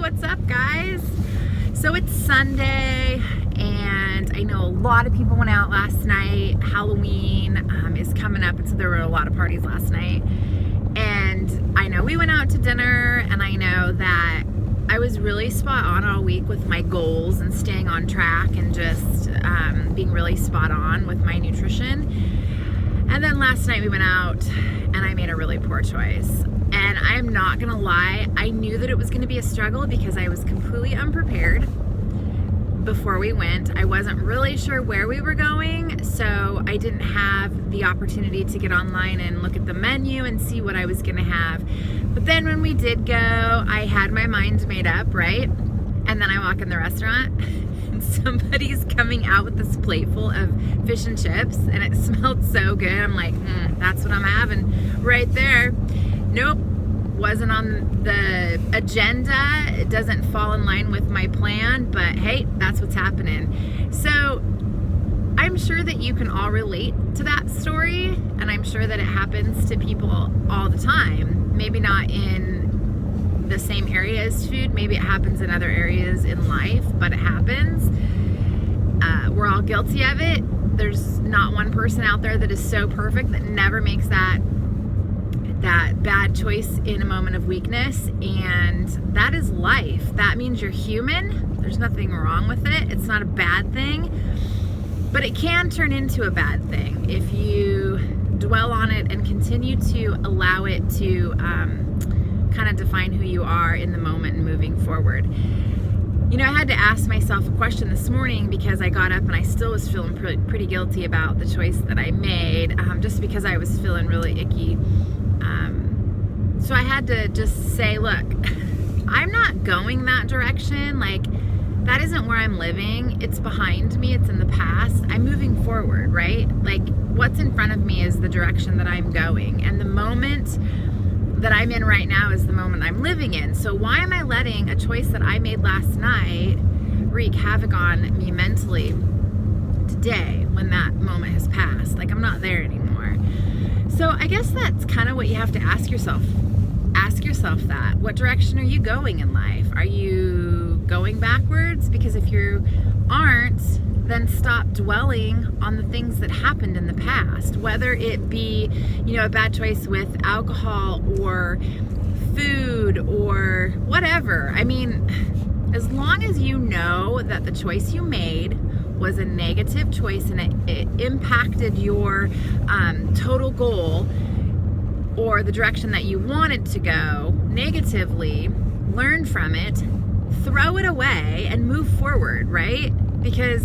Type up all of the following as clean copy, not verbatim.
what's up, guys? So it's Sunday, and I know a lot of people went out last night. Halloween is coming up, and so there were a lot of parties last night. And I know we went out to dinner, and I know that I was really spot on all week with my goals and staying on track and just being really spot on with my nutrition. And then last night we went out, and I made a really poor choice. And I'm not gonna lie, I knew that it was gonna be a struggle because I was completely unprepared before we went. I wasn't really sure where we were going, so I didn't have the opportunity to get online and look at the menu and see what I was gonna have. But then when we did go, I had my mind made up, right? And then I walk in the restaurant and somebody's coming out with this plateful of fish and chips, and it smelled so good. I'm like, that's what I'm having right there. Nope, wasn't on the agenda. It doesn't fall in line with my plan, but hey, that's what's happening. So I'm sure that you can all relate to that story, and I'm sure that it happens to people all the time. Maybe not in the same area as food, maybe it happens in other areas in life, but it happens. We're all guilty of it. There's not one person out there that is so perfect that never makes that bad choice in a moment of weakness, and that is life. That means you're human. There's nothing wrong with it. It's not a bad thing, but it can turn into a bad thing if you dwell on it and continue to allow it to kind of define who you are in the moment and moving forward. You know, I had to ask myself a question this morning because I got up and I still was feeling pretty guilty about the choice that I made, just because I was feeling really icky. So I had to just say, look, I'm not going that direction. Like, that isn't where I'm living. It's behind me. It's in the past. I'm moving forward, right? Like, what's in front of me is the direction that I'm going. And the moment that I'm in right now is the moment I'm living in. So why am I letting a choice that I made last night wreak havoc on me mentally today when that moment has passed? Like, I'm not there anymore. So I guess that's kind of what you have to ask yourself. Ask yourself that. What direction are you going in life? Are you going backwards? Because if you aren't, then stop dwelling on the things that happened in the past, whether it be, you know, a bad choice with alcohol or food or whatever. I mean, as long as you know that the choice you made was a negative choice and it impacted your total goal or the direction that you wanted to go negatively, learn from it, throw it away, and move forward, right? Because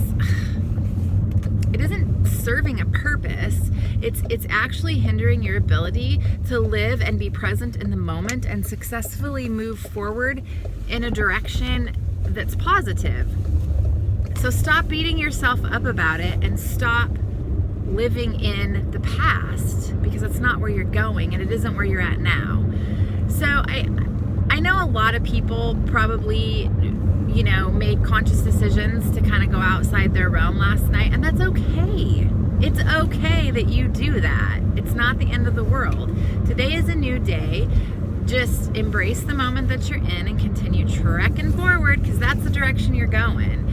it isn't serving a purpose. It's actually hindering your ability to live and be present in the moment and successfully move forward in a direction that's positive. So stop beating yourself up about it and stop living in the past, because it's not where you're going and it isn't where you're at now. So I know a lot of people probably, you know, made conscious decisions to kind of go outside their realm last night, and that's okay. It's okay that you do that. It's not the end of the world. Today is a new day. Just embrace the moment that you're in and continue trekking forward, because that's the direction you're going.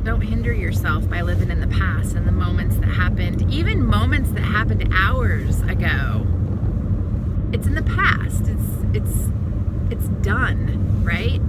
Don't hinder yourself by living in the past and the moments that happened, even moments that happened hours ago. It's in the past. It's done, right?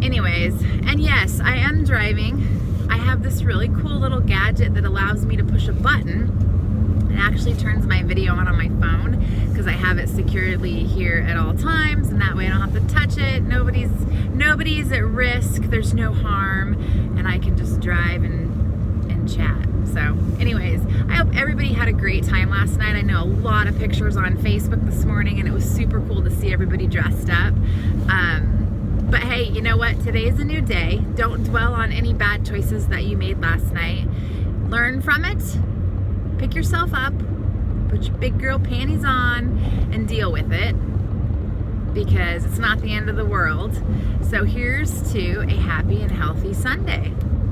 Anyways, and yes, I am driving. I have this really cool little gadget that allows me to push a button. It actually turns my video on my phone because I have it securely here at all times, and that way I don't have to touch it. Nobody's at risk. There's no harm, and I can just drive and chat. So anyways, I hope everybody had a great time last night. I know a lot of pictures on Facebook this morning, and it was super cool to see everybody dressed up. But hey, you know what? Today is a new day. Don't dwell on any bad choices that you made last night. Learn from it. Pick yourself up, put your big girl panties on, and deal with it, because it's not the end of the world. So here's to a happy and healthy Sunday.